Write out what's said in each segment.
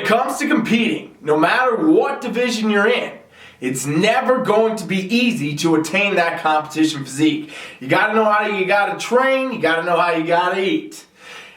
comes to competing, no matter what division you're in, it's never going to be easy to attain that competition physique. You gotta know how you gotta train, you gotta know how you gotta eat.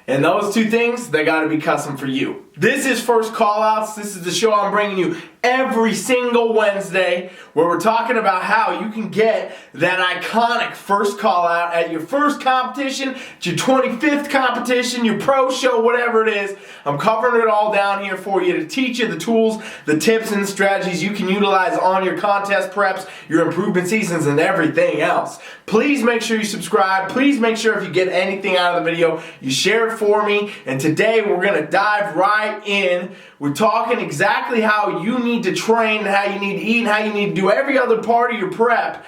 And those two things, they gotta be custom for you. This is First Callouts. This is the show I'm bringing you every single Wednesday where we're talking about how you can get that iconic first call out at your first competition, at your 25th competition, your pro show, whatever it is. I'm covering it all down here for you to teach you the tools, the tips, and the strategies you can utilize on your contest preps, your improvement seasons, and everything else. Please make sure you subscribe. Please make sure if you get anything out of the video, you share it for me. And today we're going to dive right in. We're talking exactly how you need to train, how you need to eat, and how you need to do every other part of your prep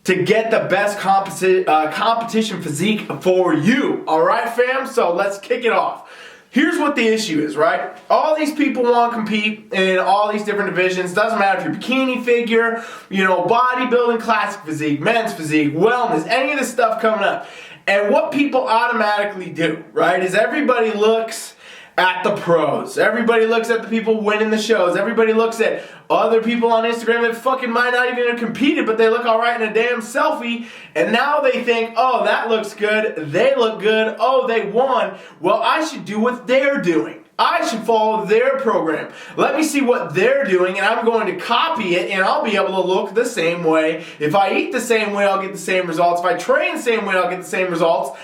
to get the best competition physique for you. All right, fam? So let's kick it off. Here's what the issue is, right? All these people want to compete in all these different divisions. Doesn't matter if you're bikini figure, bodybuilding, classic physique, men's physique, wellness, any of this stuff coming up. And what people automatically do, right, is everybody looks at the pros. Everybody looks at the people winning the shows. Everybody looks at other people on Instagram that fucking might not even have competed, but they look all right in a damn selfie, and now they think, oh, that looks good, they look good, oh, they won, well, I should do what they're doing. I should follow their program. Let me see what they're doing, and I'm going to copy it, and I'll be able to look the same way. If I eat the same way, I'll get the same results. If I train the same way, I'll get the same results.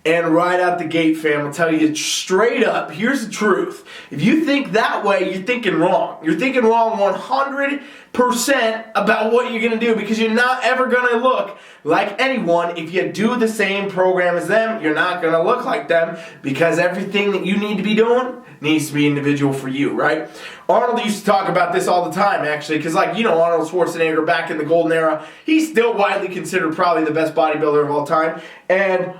And right out the gate, fam, I'll tell you straight up, here's the truth. If you think that way, you're thinking wrong. You're thinking wrong 100% about what you're going to do, because you're not ever going to look like anyone. If you do the same program as them, you're not going to look like them, because everything that you need to be doing needs to be individual for you, right? Arnold used to talk about this all the time, actually, because Arnold Schwarzenegger back in the golden era, he's still widely considered probably the best bodybuilder of all time, and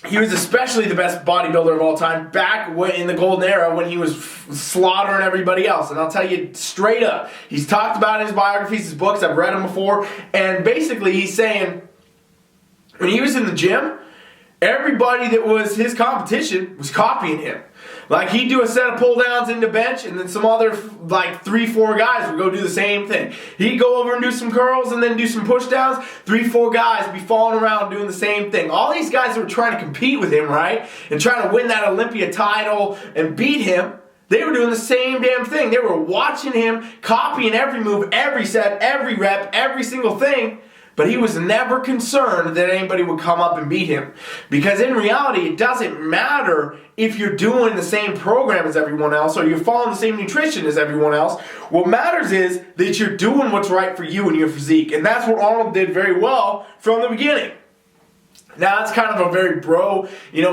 he was especially the best bodybuilder of all time back in the golden era when he was slaughtering everybody else. And I'll tell you straight up, he's talked about in his biographies, his books, I've read them before, and basically he's saying when he was in the gym, everybody that was his competition was copying him. Like, he'd do a set of pull-downs into bench, and then some other, 3-4 guys would go do the same thing. He'd go over and do some curls and then do some push-downs. 3-4 guys would be falling around doing the same thing. All these guys that were trying to compete with him, right, and trying to win that Olympia title and beat him, they were doing the same damn thing. They were watching him, copying every move, every set, every rep, every single thing. But he was never concerned that anybody would come up and beat him. Because in reality, it doesn't matter if you're doing the same program as everyone else or you're following the same nutrition as everyone else. What matters is that you're doing what's right for you and your physique. And that's what Arnold did very well from the beginning. Now, that's kind of a very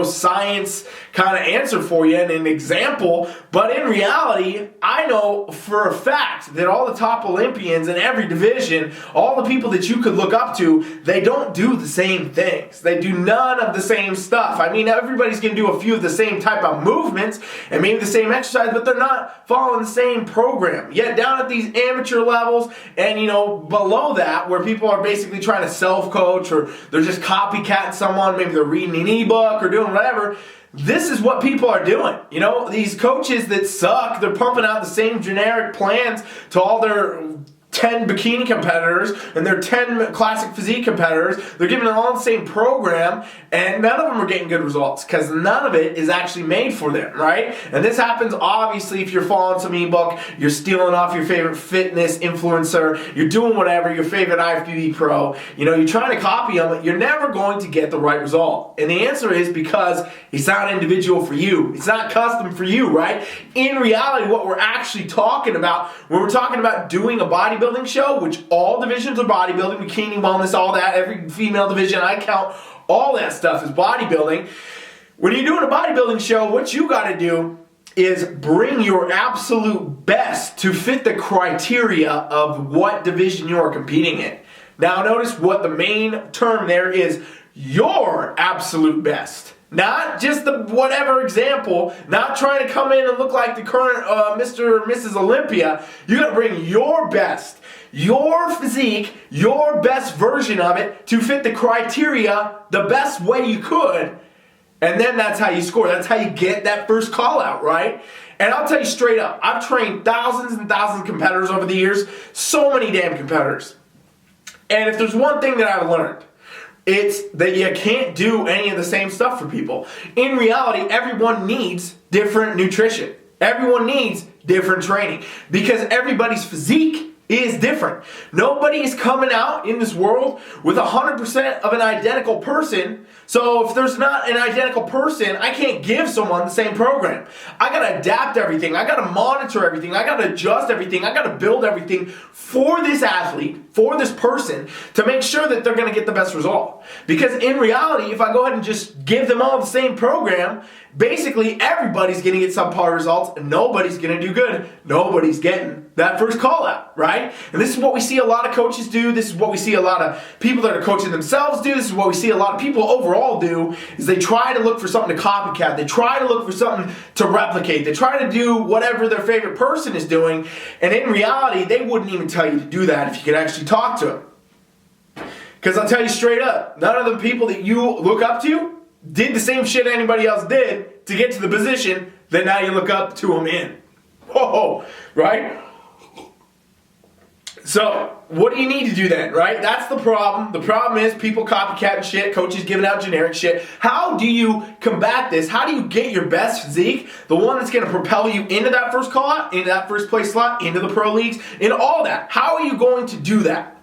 science kind of answer for you and an example, but in reality, I know for a fact that all the top Olympians in every division, all the people that you could look up to, they don't do the same things. They do none of the same stuff. I mean, everybody's going to do a few of the same type of movements and maybe the same exercise, but they're not following the same program. Yet down at these amateur levels and, below that, where people are basically trying to self-coach or they're just copycatting someone, maybe they're reading an ebook or doing whatever, this is what people are doing. These coaches that suck, they're pumping out the same generic plans to all their 10 bikini competitors and their 10 classic physique competitors. They're giving them all the same program, and none of them are getting good results because none of it is actually made for them, right? And this happens obviously if you're following some ebook, you're stealing off your favorite fitness influencer, you're doing whatever, your favorite IFBB pro, you're trying to copy them, you're never going to get the right result. And the answer is because it's not individual for you. It's not custom for you, right? In reality, what we're actually talking about, when we're talking about doing a bodybuilding show, which all divisions are bodybuilding, bikini, wellness, all that, every female division, I count all that stuff as bodybuilding. When you're doing a bodybuilding show, what you got to do is bring your absolute best to fit the criteria of what division you are competing in. Now notice what the main term there is, your absolute best. Not just the whatever example, not trying to come in and look like the current Mr. or Mrs. Olympia. You got to bring your best, your physique, your best version of it to fit the criteria the best way you could. And then that's how you score. That's how you get that first call out, right? And I'll tell you straight up, I've trained thousands and thousands of competitors over the years, so many damn competitors. And if there's one thing that I've learned, it's that you can't do any of the same stuff for people. In reality, everyone needs different nutrition. Everyone needs different training because everybody's physique is different. Nobody is coming out in this world with 100% of an identical person. So if there's not an identical person, I can't give someone the same program. I gotta adapt everything. I gotta monitor everything. I gotta adjust everything. I gotta build everything for this athlete, for this person, to make sure that they're gonna get the best result. Because in reality, if I go ahead and just give them all the same program, basically everybody's gonna get subpar results and nobody's gonna do good. Nobody's getting that first call out, right? And this is what we see a lot of coaches do. This is what we see a lot of people that are coaching themselves do. This is what we see a lot of people overall do, is they try to look for something to copycat. They try to look for something to replicate. They try to do whatever their favorite person is doing, and in reality, they wouldn't even tell you to do that if you could actually talk to them. Because I'll tell you straight up, none of the people that you look up to did the same shit anybody else did to get to the position that now you look up to them in. Whoa, right? So, what do you need to do then, right? That's the problem. The problem is people copycatting shit, coaches giving out generic shit. How do you combat this? How do you get your best physique, the one that's going to propel you into that first call out, into that first place slot, into the pro leagues, into all that? How are you going to do that?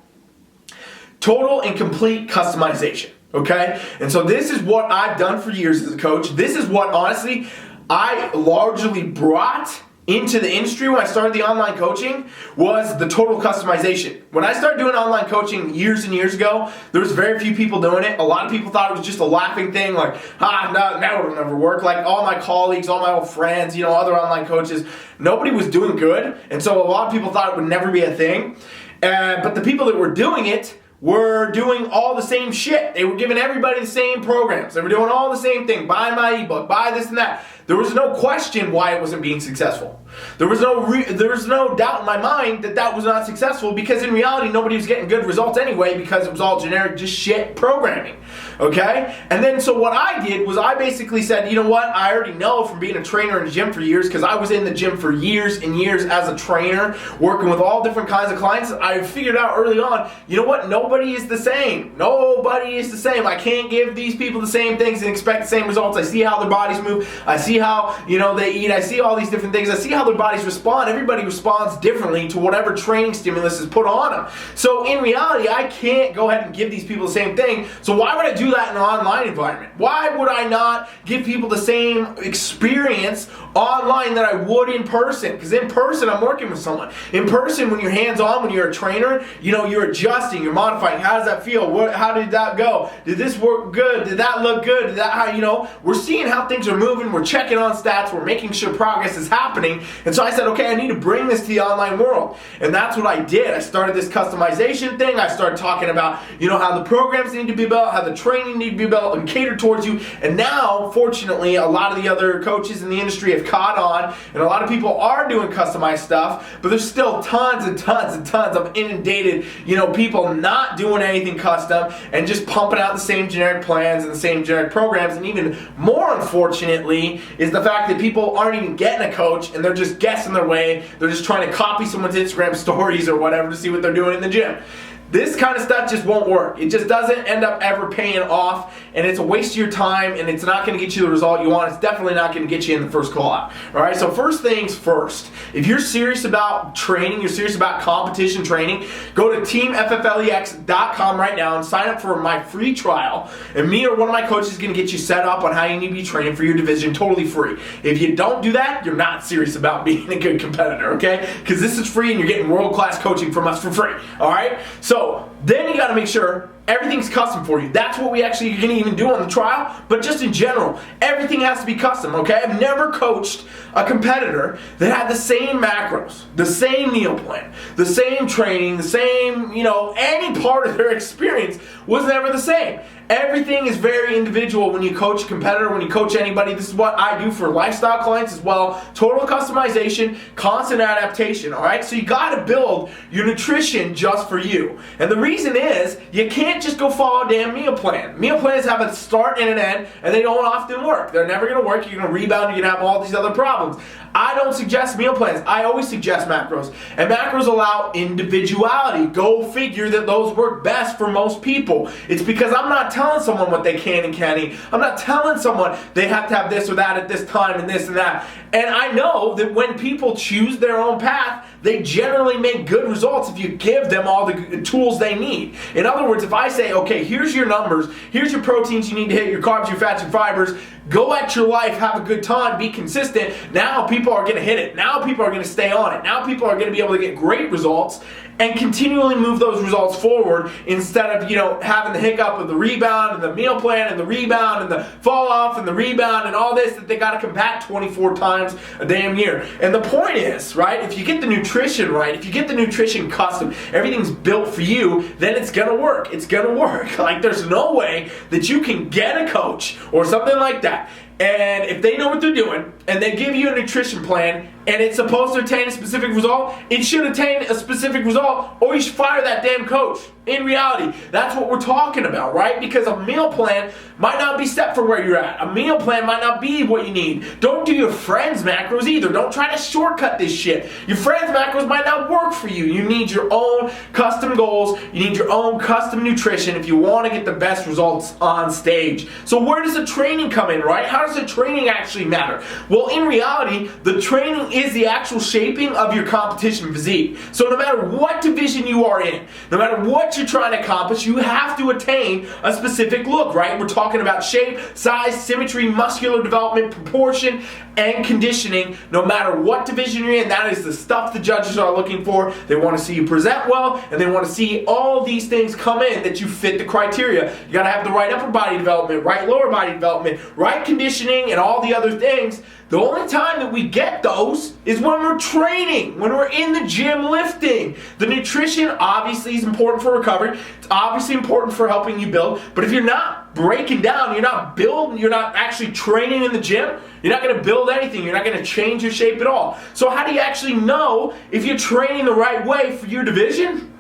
Total and complete customization, okay? And so this is what I've done for years as a coach. This is what, honestly, I largely brought into the industry when I started the online coaching, was the total customization. When I started doing online coaching years and years ago, there was very few people doing it. A lot of people thought it was just a laughing thing, like, no, that would never work. Like all my colleagues, all my old friends, other online coaches, nobody was doing good. And so a lot of people thought it would never be a thing. But the people that were doing it were doing all the same shit. They were giving everybody the same programs. They were doing all the same thing. Buy my ebook, buy this and that. There was no question why it wasn't being successful. There was no doubt in my mind that that was not successful, because in reality nobody was getting good results anyway, because it was all generic, just shit programming. Okay? And then so what I did was I basically said, you know what? I already know from being a trainer in the gym for years, because I was in the gym for years and years as a trainer, working with all different kinds of clients. I figured out early on, you know what? Nobody is the same. Nobody is the same. I can't give these people the same things and expect the same results. I see how their bodies move. I see how, they eat. I see all these different things. I see how their bodies respond. Everybody responds differently to whatever training stimulus is put on them. So in reality, I can't go ahead and give these people the same thing. So why would I do that in an online environment? Why would I not give people the same experience online that I would in person? Because in person, I'm working with someone. In person, when you're hands-on, when you're a trainer, you're adjusting, you're modifying. How does that feel? How did that go? Did this work good? Did that look good? Did that, we're seeing how things are moving. We're checking on stats. We're making sure progress is happening. And so I said, okay, I need to bring this to the online world. And that's what I did. I started this customization thing. I started talking about, how the programs need to be built, how the training need to be built and catered towards you. And now, fortunately, a lot of the other coaches in the industry have caught on, and a lot of people are doing customized stuff, but there's still tons and tons and tons of inundated, people not doing anything custom and just pumping out the same generic plans and the same generic programs. And even more unfortunately is the fact that people aren't even getting a coach and they're just guessing their way. They're just trying to copy someone's Instagram stories or whatever to see what they're doing in the gym. This kind of stuff just won't work. It just doesn't end up ever paying off, and it's a waste of your time, and it's not going to get you the result you want. It's definitely not going to get you in the first call out. All right, so first things first. If you're serious about training, you're serious about competition training, go to TeamFFLEX.com right now and sign up for my free trial, and me or one of my coaches is going to get you set up on how you need to be training for your division totally free. If you don't do that, you're not serious about being a good competitor, okay? Because this is free and you're getting world-class coaching from us for free, all right? So then you got to make sure everything's custom for you. That's what we actually are going to even do on the trial, but just in general, everything has to be custom, okay? I've never coached a competitor that had the same macros, the same meal plan, the same training, the same, any part of their experience was never the same. Everything is very individual when you coach a competitor, when you coach anybody. This is what I do for lifestyle clients as well. Total customization, constant adaptation, all right? So you got to build your nutrition just for you. And the reason is you can't just go follow a damn meal plan. Meal plans have a start and an end, and they don't often work. They're never going to work. You're going to rebound. You're going to have all these other problems. I don't suggest meal plans. I always suggest macros. And macros allow individuality. Go figure that those work best for most people. It's because I'm not telling someone what they can and can't eat. I'm not telling someone they have to have this or that at this time and this and that. And I know that when people choose their own path, they generally make good results if you give them all the tools they need. In other words, if I say, okay, here's your numbers, here's your proteins you need to hit, your carbs, your fats, your fibers, go at your life, have a good time, be consistent, now people are going to hit it. Now people are going to stay on it. Now people are going to be able to get great results and continually move those results forward instead of, having the hiccup of the rebound and the meal plan and the rebound and the fall off and the rebound and all this that they got to combat 24 times a damn year. And the point is, right, if you get the nutrition right, if you get the nutrition custom, everything's built for you, then it's going to work. It's going to work. Like, there's no way that you can get a coach or something like that, and if they know what they're doing and they give you a nutrition plan and it's supposed to attain a specific result, it should attain a specific result, or you should fire that damn coach. In reality, that's what we're talking about, right? Because a meal plan might not be set for where you're at. A meal plan might not be what you need. Don't do your friends' macros either. Don't try to shortcut this shit. Your friends' macros might not work for you. You need your own custom goals. You need your own custom nutrition if you want to get the best results on stage. So where does the training come in, right? How does the training actually matter? Well, in reality, the training is the actual shaping of your competition physique. So no matter what division you are in, no matter what you're trying to accomplish, you have to attain a specific look, right? We're talking about shape, size, symmetry, muscular development, proportion, and conditioning. No matter what division you're in, that is the stuff the judges are looking for. They want to see you present well, and they want to see all these things come in that you fit the criteria. You got to have the right upper body development, right lower body development, right conditioning, and all the other things. The only time that we get those is when we're training, when we're in the gym lifting. The nutrition obviously is important for recovery. It's obviously important for helping you build. But if you're not breaking down, you're not building, you're not actually training in the gym, you're not going to build anything. You're not going to change your shape at all. So how do you actually know if you're training the right way for your division?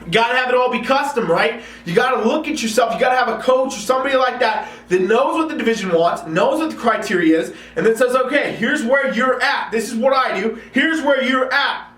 You gotta have it all be custom, right? You gotta look at yourself. You gotta have a coach or somebody like that that knows what the division wants, knows what the criteria is, and then says, okay, here's where you're at. This is what I do. Here's where you're at.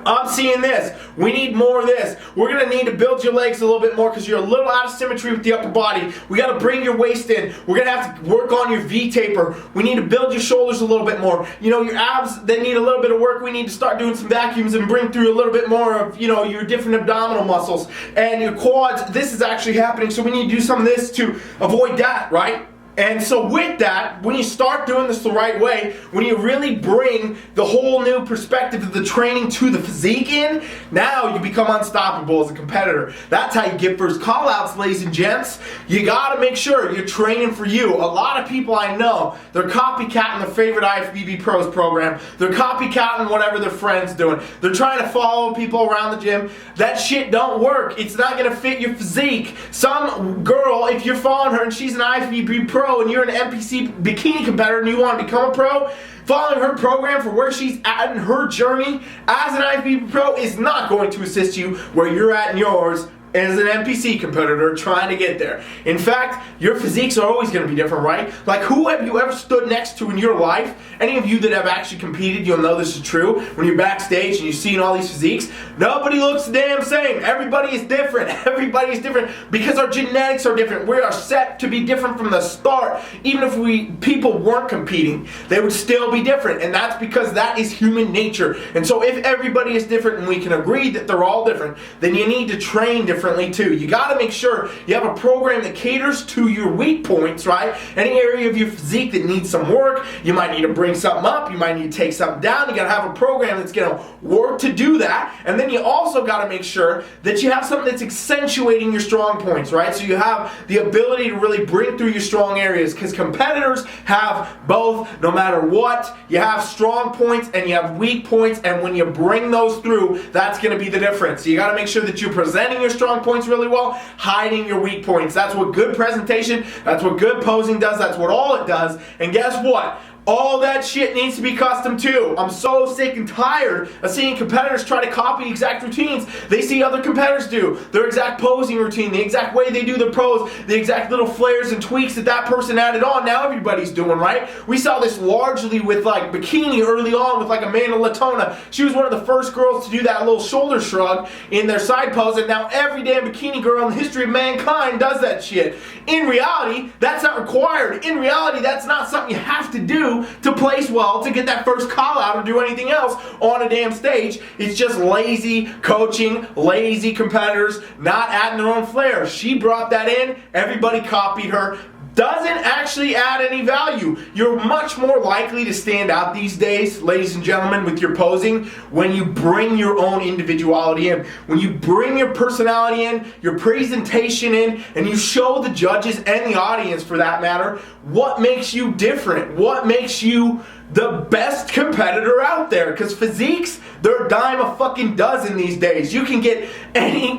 I'm seeing this. We need more of this. We're going to need to build your legs a little bit more because you're a little out of symmetry with the upper body. We got to bring your waist in. We're going to have to work on your V-taper. We need to build your shoulders a little bit more. Your abs, they need a little bit of work. We need to start doing some vacuums and bring through a little bit more of, your different abdominal muscles. And your quads, this is actually happening, so we need to do some of this to avoid that, right? And so with that, when you start doing this the right way, when you really bring the whole new perspective of the training to the physique in, now you become unstoppable as a competitor. That's how you get first callouts, ladies and gents. You gotta make sure you're training for you. A lot of people I know, they're copycatting their favorite IFBB Pros program. They're copycatting whatever their friend's doing. They're trying to follow people around the gym. That shit don't work. It's not gonna fit your physique. Some girl, if you're following her and she's an IFBB Pro, and you're an NPC bikini competitor and you want to become a pro, following her program for where she's at in her journey as an IFBB Pro is not going to assist you where you're at in yours as an NPC competitor trying to get there. In fact, your physiques are always going to be different, right? Like, who have you ever stood next to in your life? Any of you that have actually competed, you'll know this is true. When you're backstage and you've seen all these physiques, nobody looks the damn same. Everybody is different. Everybody is different because our genetics are different. We are set to be different from the start. Even if people weren't competing, they would still be different. And that's because that is human nature. And so if everybody is different and we can agree that they're all different, then you need to train differently too. You got to make sure you have a program that caters to your weak points, right? Any area of your physique that needs some work, you might need to bring something up, you might need to take something down. You got to have a program that's going to work to do that. And then you also got to make sure that you have something that's accentuating your strong points, right? So you have the ability to really bring through your strong areas, because competitors have both. No matter what, you have strong points and you have weak points, and when you bring those through, that's going to be the difference. So you got to make sure that you're presenting your strong points really well, hiding your weak points. That's what good presentation, that's what good posing does, that's what all it does. And guess what? all that shit needs to be custom too. I'm so sick and tired of seeing competitors try to copy exact routines they see other competitors do. Their exact posing routine, the exact way they do their pose, the exact little flares and tweaks that person added on, now everybody's doing, right? We saw this largely with like bikini early on with like Amanda Latona. She was one of the first girls to do that little shoulder shrug in their side pose, and now every damn bikini girl in the history of mankind does that shit. In reality, that's not required. In reality, that's not something you have to do to place well, to get that first call out or do anything else on a damn stage. It's just lazy coaching, lazy competitors, not adding their own flair. She brought that in, everybody copied her. Doesn't actually add any value. You're much more likely to stand out these days, ladies and gentlemen, with your posing when you bring your own individuality in, when you bring your personality in, your presentation in, and you show the judges and the audience, for that matter, what makes you different, what makes you the best competitor out there. Because physiques, they're a dime a fucking dozen these days. You can get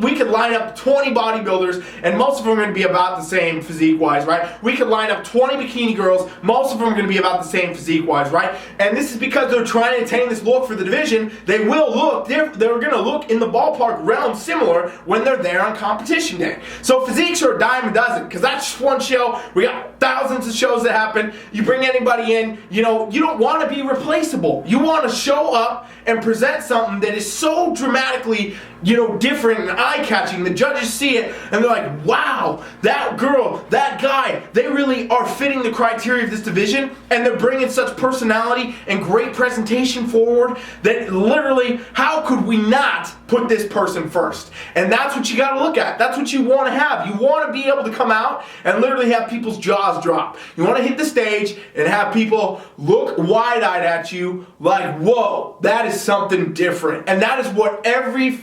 we could line up 20 bodybuilders, and most of them are going to be about the same physique-wise, right? We could line up 20 bikini girls, most of them are going to be about the same physique-wise, right? And this is because they're trying to attain this look for the division. They will look, they're going to look in the ballpark realm similar when they're there on competition day. So physiques are a dime a dozen, because that's just one show. We got thousands of shows that happen. You bring anybody in, you don't want to be replaceable. You want to show up and present something that is so dramatically, different and eye-catching. The judges see it and they're like, wow, that girl, that guy, they really are fitting the criteria of this division, and they're bringing such personality and great presentation forward that literally, how could we not put this person first? And that's what you got to look at. That's what you want to have. You want to be able to come out and literally have people's jaws drop. You want to hit the stage and have people look wide-eyed at you like, whoa, that is something different. And that is what every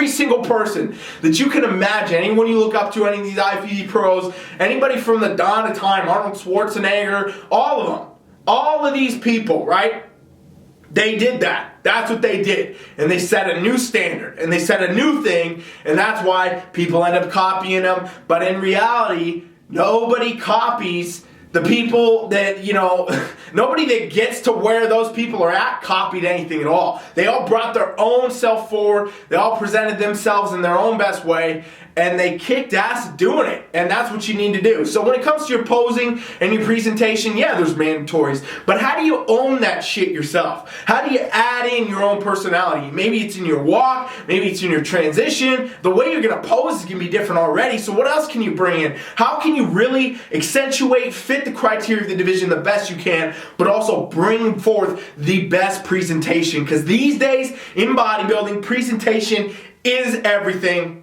single person that you can imagine, anyone you look up to, any of these IFBB pros, anybody from the dawn of time, Arnold Schwarzenegger, all of them, all of these people, right? They did that. That's what they did. And they set a new standard. And they set a new thing. And that's why people end up copying them. But in reality, nobody copies the people that, nobody that gets to where those people are at copied anything at all. They all brought their own self forward. They all presented themselves in their own best way. And they kicked ass doing it. And that's what you need to do. So when it comes to your posing and your presentation, yeah, there's mandatories. But how do you own that shit yourself? How do you add in your own personality? Maybe it's in your walk. Maybe it's in your transition. The way you're going to pose is going to be different already. So what else can you bring in? How can you really accentuate, fit the criteria of the division the best you can, but also bring forth the best presentation? Because these days in bodybuilding, presentation is everything.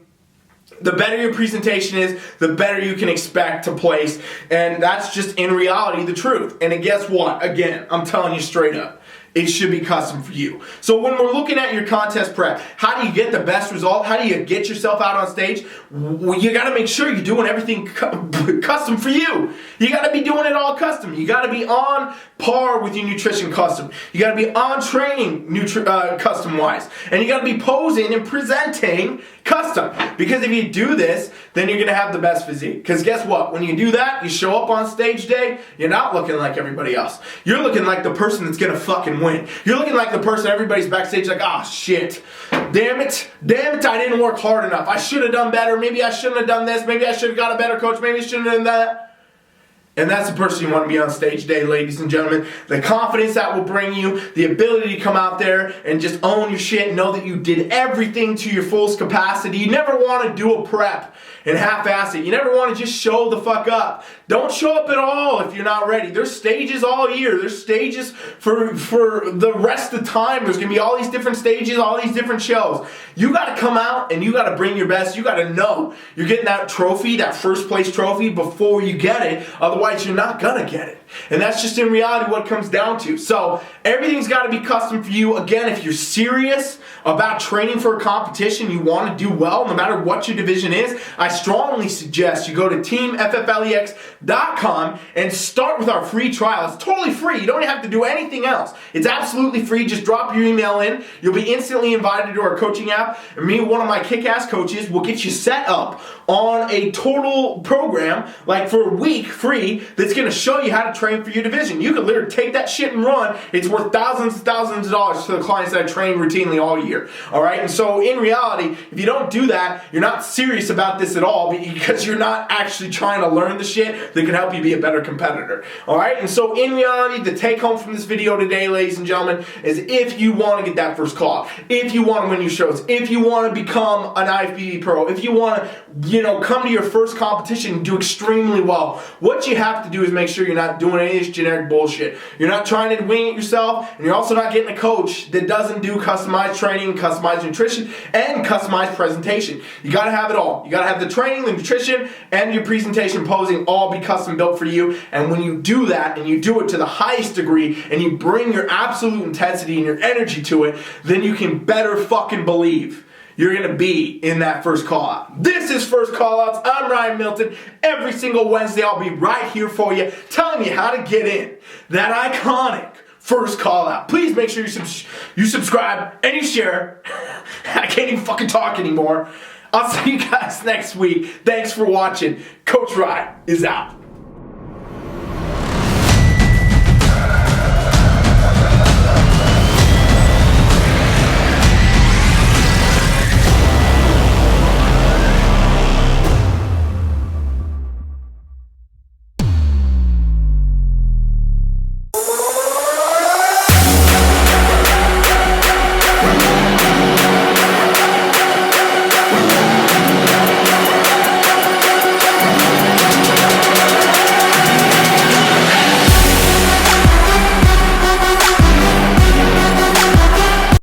The better your presentation is, the better you can expect to place. And that's just in reality the truth. And guess what? Again, I'm telling you straight up, it should be custom for you. So when we're looking at your contest prep, how do you get the best result? How do you get yourself out on stage? Well, you got to make sure you're doing everything custom for you. You got to be doing it all custom. You got to be on par with your nutrition custom. You got to be on training custom-wise. And you got to be posing and presenting custom. Because if you do this, then you're going to have the best physique. Because guess what? When you do that, you show up on stage day, you're not looking like everybody else. You're looking like the person that's going to fucking win. You're looking like the person everybody's backstage like, oh shit, damn it, I didn't work hard enough. I should have done better. Maybe I shouldn't have done this. Maybe I should have got a better coach. Maybe I shouldn't have done that. And that's the person you want to be on stage day, ladies and gentlemen. The confidence that will bring you, the ability to come out there and just own your shit, know that you did everything to your fullest capacity. You never want to do a prep and half-ass it. You never want to just show the fuck up. Don't show up at all if you're not ready. There's stages all year. There's stages for the rest of the time. There's going to be all these different stages, all these different shows. You got to come out and you got to bring your best. You got to know you're getting that trophy, that first place trophy, before you get it. Otherwise, you're not going to get it. And that's just in reality what it comes down to. So everything's got to be custom for you. Again, if you're serious about training for a competition, you want to do well, no matter what your division is, I strongly suggest you go to TeamFFLEX.com and start with our free trial. It's totally free. You don't have to do anything else. It's absolutely free. Just drop your email in. You'll be instantly invited to our coaching app. And me and one of my kick-ass coaches will get you set up on a total program, like for a week free, community that's going to show you how to train for your division. You can literally take that shit and run. It's worth thousands and thousands of dollars to the clients that I train routinely all year. All right? And so in reality, if you don't do that, you're not serious about this at all because you're not actually trying to learn the shit that can help you be a better competitor. All right? And so in reality, the take home from this video today, ladies and gentlemen, is if you want to get that first call, if you want to win your shows, if you want to become an IFBB pro, if you want to, come to your first competition and do extremely well, what you have to do is make sure you're not doing any of this generic bullshit. You're not trying to wing it yourself, and you're also not getting a coach that doesn't do customized training, customized nutrition, and customized presentation. You got to have it all. You got to have the training, the nutrition, and your presentation posing all be custom built for you. And when you do that, and you do it to the highest degree, and you bring your absolute intensity and your energy to it, then you can better fucking believe you're going to be in that first call out. This is First Callouts. I'm Ryan Milton. Every single Wednesday, I'll be right here for you, telling you how to get in that iconic first call out. Please make sure you subscribe and you share. I can't even fucking talk anymore. I'll see you guys next week. Thanks for watching. Coach Ryan is out.